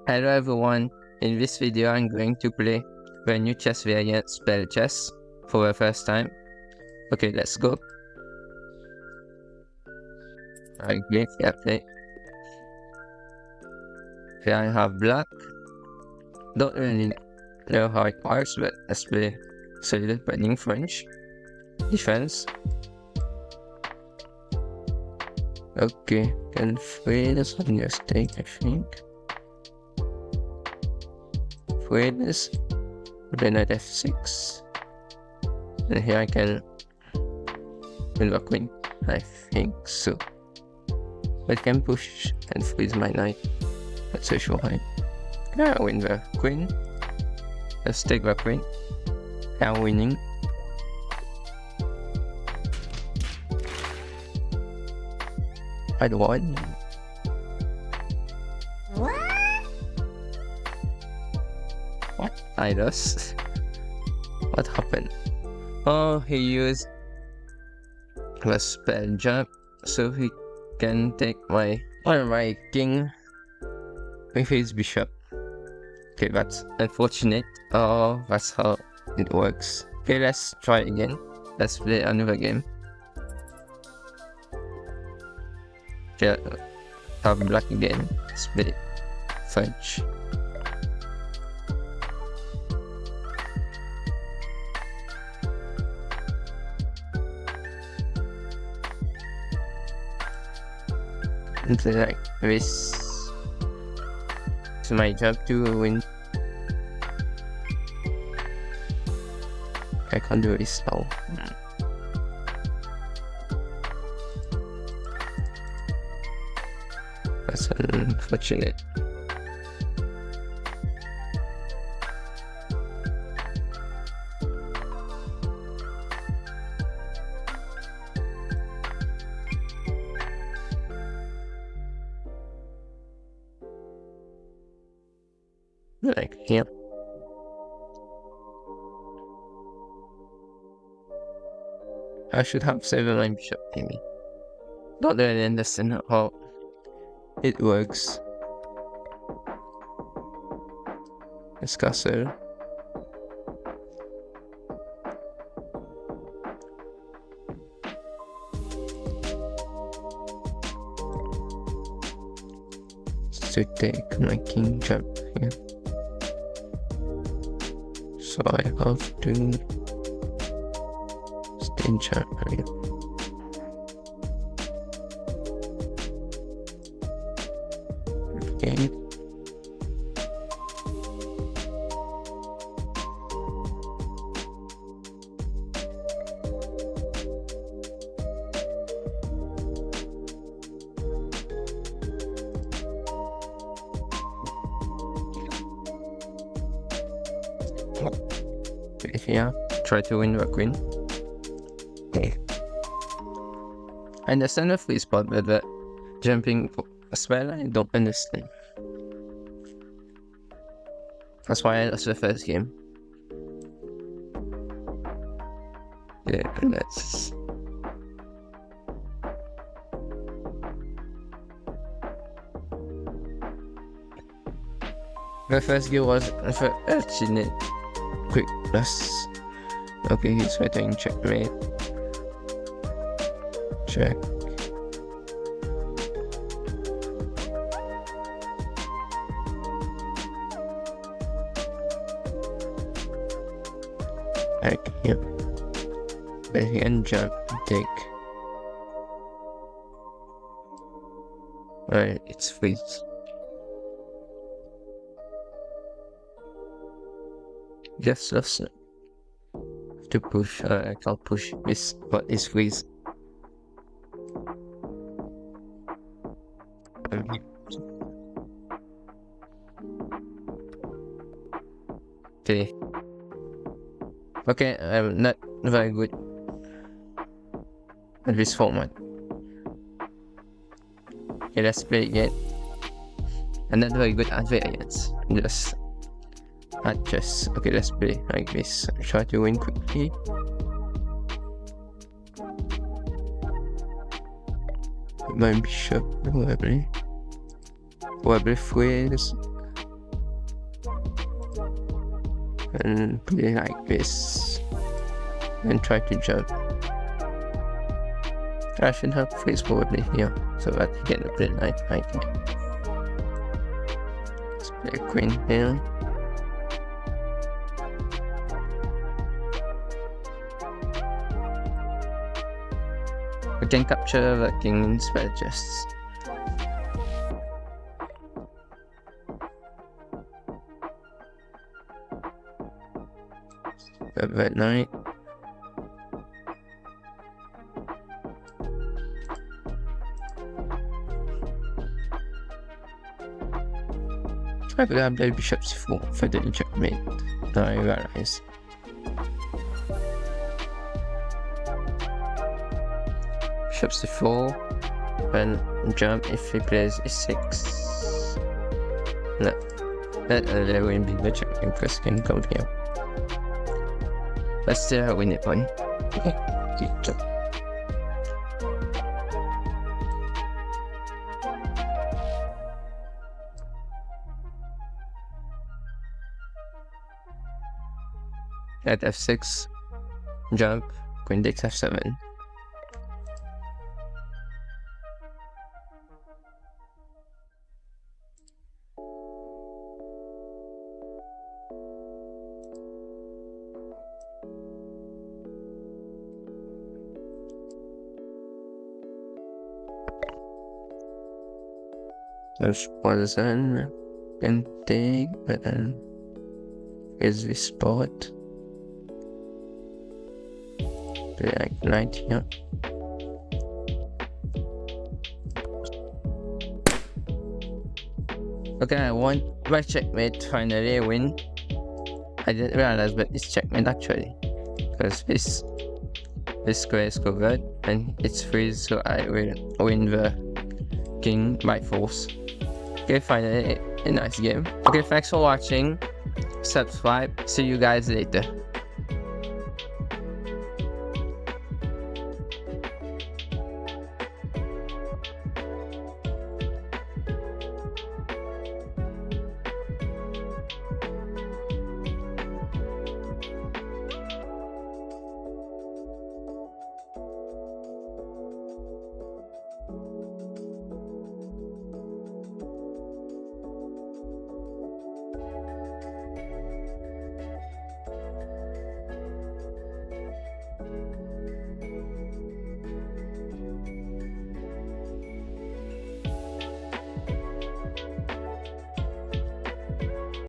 Hello everyone, in this video I'm going to play the new chess variant Spell Chess for the first time. Okay, let's go. I click play. Here I have black. Don't really know how it works, but let's play solid pending French. Defense. Okay, can free this on your stake, I think. Free this. Then at f6. And here I can win the queen. I think so. But can push and freeze my knight. That's a sure high. Now win the queen. Let's take the queen. Now winning. I won. What? I lost. What happened? Oh, he used the spell jump, so he can take my king with his bishop. Okay, that's unfortunate. Oh, that's how it works. Okay, let's try again. Let's play another game. Okay, have black again. Let's play French. It's like this. It's my job to win. I can't do this now. That's unfortunate. Like here. I should have saved my bishop maybe. Don't really understand how it works. This castle. To take my king jump here. So I have to stay jump here. Okay. Here, try to win the queen. Okay. I understand the free spot, but the jumping as well, I don't understand. That's why I lost the first game. Yeah, let's. The first game was unfortunate. Quick plus. Okay, he's fighting checkmate. Check. Like here. But he can jump and take. Alright, it's freeze. Just lost it. To push, I can't push this, but it's freeze. Okay. Okay, I'm not very good at this format. Okay, let's play again. I'm not very good at variants. Just at chess. Okay, let's play like this. Try to win quickly. My bishop, probably. Probably freeze. and play like this and try to jump. I should have freeze probably here so that he can play knight right here. Let's play queen here. We can capture the king in spell chests. Red knight. I could have played bishop c4 for the checkmate. Now I realize. Bishop c4, then jump if he plays e6. No, that will be the checkmate because king goes here. But still I win it one. Okay, good job. At f6, jump, queen takes f7. There's one can take, but then is this spot? Like knight here. Okay, I won by checkmate. Finally, I win. I didn't realize, but it's checkmate actually, because this square is covered and it's freeze, so I will win the king by force. Okay, finally a nice game. Okay, thanks for watching. Subscribe. See you guys later.